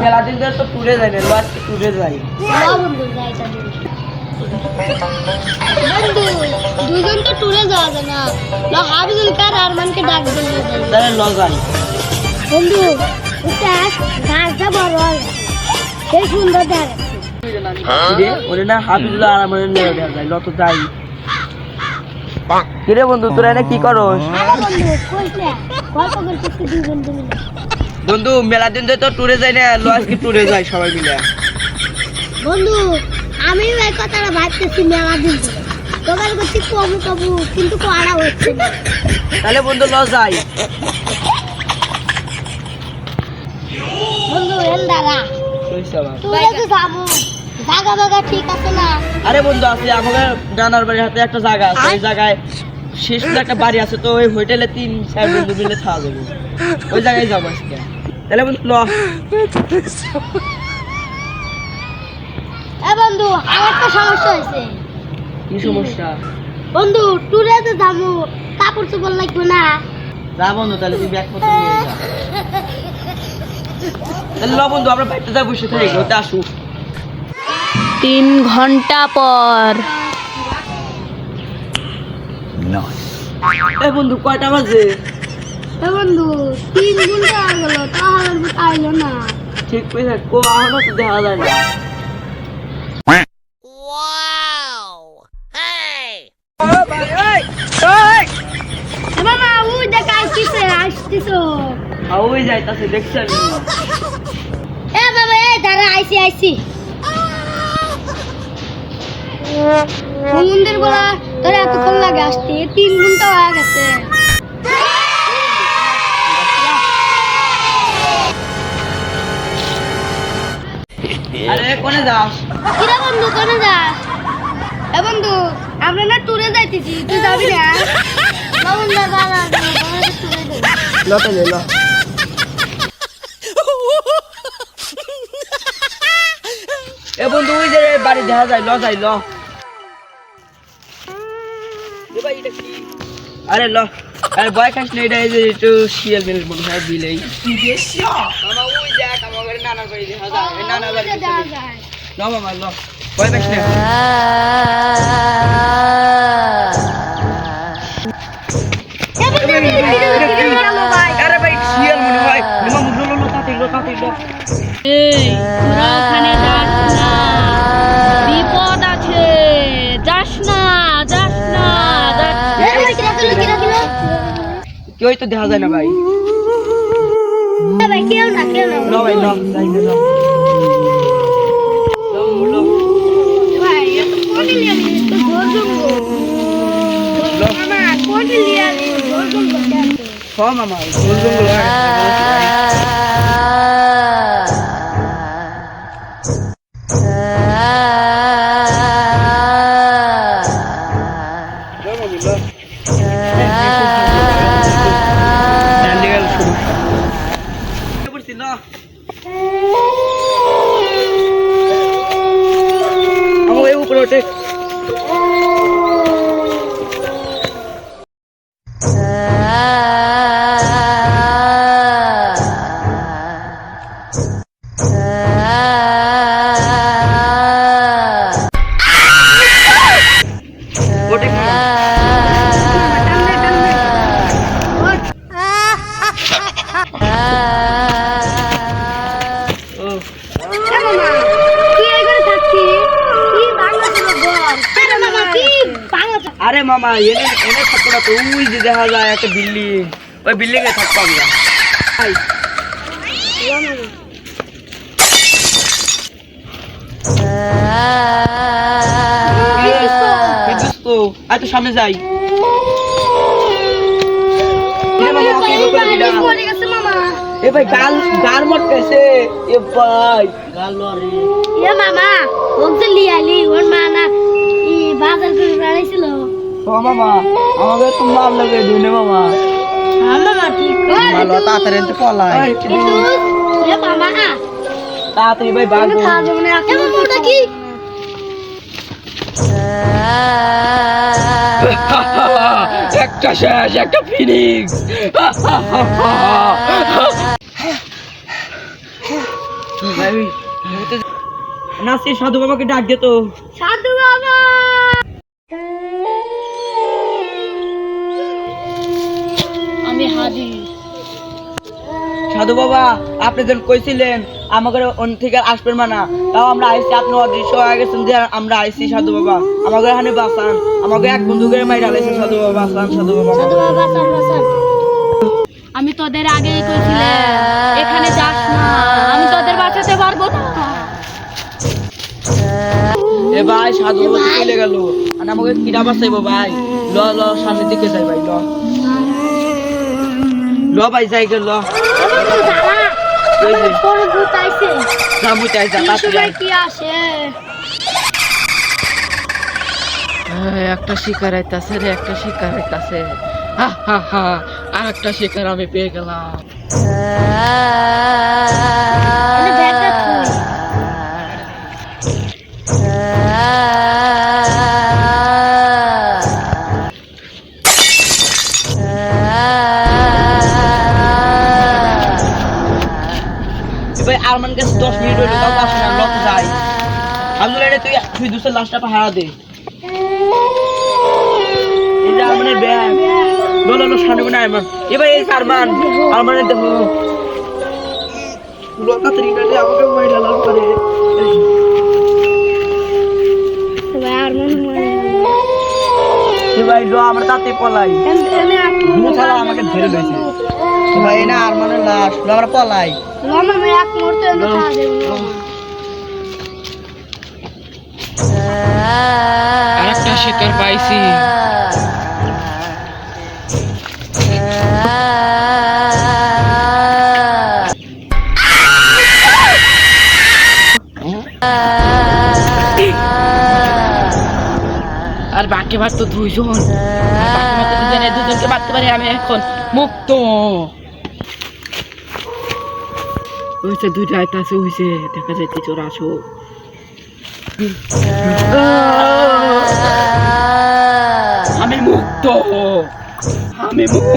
মেলা দিন ধরে তো ট্যুরে যাই না, আজকে ট্যুরে যাই। বন্ধু যাই তাহলে। বন্ধু দুজন তো ট্যুরে যাওয়া যায় না, হাবিজুল কার আরমানকে ডাক দিলে তাহলে ল যাই। বন্ধু এটা গাছটা বড় হয়, সেই সুন্দর দেখাচ্ছে। ওরে না হাবিবুল্লাহ আর আমার নিয়ে যাই, ল তো যাই। কিরে বন্ধু তোরা এনে কি করস? বন্ধু কইছে গল্প করতেছি দুই বন্ধু মিলে। বন্ধু মেলা দিন ধরে তো ট্যুরে যাই না, ল আজকে ট্যুরে যাই সবাই মিলে। বন্ধু আমিও এই কথাটা ভাবতেছি মেলা দিন ধরে, তোমার কাছে কবু কবু কিন্তু করা হচ্ছে না। তাহলে বন্ধু ল যাই। বন্ধু এল দাঁড়া, কইছে আবার। তুই তো যাবো, জাগা জাগা ঠিক আছে না? আরে বন্ধু আছে আমাদের নানার বাড়ির হাতে একটা জায়গা আছে, ওই জায়গায় শেষ একটা বাড়ি আছে, তো ওই হোটেলে 3-4 বন্ধু মিলে খাওয়া যাবে, ওই জায়গায় যাবো আজকে। তাহলে বন্ধু ল। এ বন্ধু আমার তো সমস্যা হয়েছে। কি সমস্যা? বন্ধু ট্যুরে তো যাবো, কাপড় চোপড় লাগবে না? যা বন্ধু, তাহলে তুই ব্যাগপত্র নিয়ে যা। তাহলে ল বন্ধু আমরা বাইরে যাবো, বসে থাকি, ওতে আসুক। 3 ঘন্টা পর। এই বন্ধু কয়টা বাজে? এ বন্ধু 3 ঘন্টা হয়ে গেল, তাহলে আইলো না। ঠিক কইছে, কো আহনো তো দেখা যায় না। এ মামা ওই দেখা আসতেছো। ওই যাইতাছে দেখছি আমি। এ বাবা এই দাঁড়া, আইছি। মন্দির বলা তোর এতক্ষণ লাগে আসতে, 3 ঘন্টা হয়ে গেছে। আরে কোনে যাস? কিরে বন্ধু কোনে যাস? এ বন্ধু আমরা না ট্যুরে যাইতেছি, তুই যাবি না? বন্ধু দাঁড়া, ল তাহলে ল। এ বন্ধু ওই যে বাড়ি দেখা যায়, ল যাই ল। আরে ল, আরে বয় খাস না, এটা এই যে একটু শিয়াল মিল মনে হয় বিলেই। মামা ওই দেখ আমার নানার বাড়ি দেখা যায়, এই নানার বাড়ি ল মামা ল, বয় খাস না। আরে ভাই শিয়াল মনে হয়, মামা মুলো লো তাতে ল। এই তোরা ওখানে যাস না, বিপদ আছে, যাস না। কেউ তো দেখা যায় না ভাই। কেউ না ল ভাই ল, যাই ল। ভাই এত কোনে লিয়ালি তো জোর জমবো। মামা কোনে লিয়ালি জোর জমবো কেন? মামা জঙ্গল আরে মামা এনে থাকতো না তো, ওই যে দেখা যায় একটা বিল্ডিং, ওই বিল্ডিং এ থাকতো আমরা। আয় তো সামনে যাই। এ ভাই গাল মটকাইছে, এ ভাই গাল লরে। এ মামা ওকে লিয়ালি, ওর মা না বাজার করে বেড়াইছিল। ও মামা আমাদের তো মাল লাগে দুনে মামা। মামা ঠিক ভালো তাড়াতাড়ি এনতে পলাই। এ মামা তাড়াতাড়ি ভাই বাগ। খাওয়া যাবে না। এ মামা ওটা কি? একটা শেষ, একটা ফিনিক্স। ভাই নাসির সাধু বাবাকে ডাক দে তো। সাধু বাবা আমি হাজি। সাধু বাবা আপনি যখন কইছিলেন আমাকে অন্য থেকে আসবেন মানা, তাও আমরা আইসি, আপনি অদৃশ্য হয়ে গেছেন যে আমরা আইসি। সাধু বাবা আমাকে এখানে বাঁচান, আমাকে এক বন্ধু করে মাইরা লাইছেন। সাধু বাবা বাঁচান, সাধু বাবা। সাধু বাবা বাঁচান বাঁচান। আমি তোদের আগেই কইছিলাম এখানে যাস না, আমি তোদের বাঁচাতে পারবো না। এ ভাই সাধু বাবা তো চলে গেল, আর আমাকে কিরা বাঁচাইবো ভাই? ল ল সামনের দিকে যাই ভাই, ল ল ভাই যাই গে, ল দাঁড়া আমার বড় ভূত আইছে। যাবো চাই যা এই তাড়াতাড়ি সময় আয়। কি আসে? একটা শিকার আইতাছে রে, একটা শিকার আইতাছে। হা হা হা, আর একটা শিকার আমি পেয়ে গেলাম। এটা ব্যাগটা থুই। ভাই আরমান কাছে 10 মিনিট হইলো, তাও আসে না। ল তো যাই। আব্দুল রে তুই দুসের লাশটা পাহারা দে। এই যে আরমানের ব্যাগ, ল ল ল সামনে মনে আরমান। এ ভাই এই আরমান, আরমানের দেখো লোকাতরি না যে আমাকে মাইরা লাল করে। ভাই আর মনে হয় এ ভাই ল আমরা তাতে পলাই। এনে আপনি মুছালা আমাকে ধরে লইছে। এ ভাই না আরমানের লাশ, ল আমরা পলাই। মামা ভাই এক মুহূর্তে এনে খাওয়া দেব। আর একটা শিকার পাইছি। আর বাকি বার তো দুইজন, দুজনকে মারতে পারি আমি এখন মুক্ত। হয়েছে দুইটা আইতাছে, হয়েছে দেখা যাইতে চোর আসো। আমি মুক্ত, আমি মুক্ত।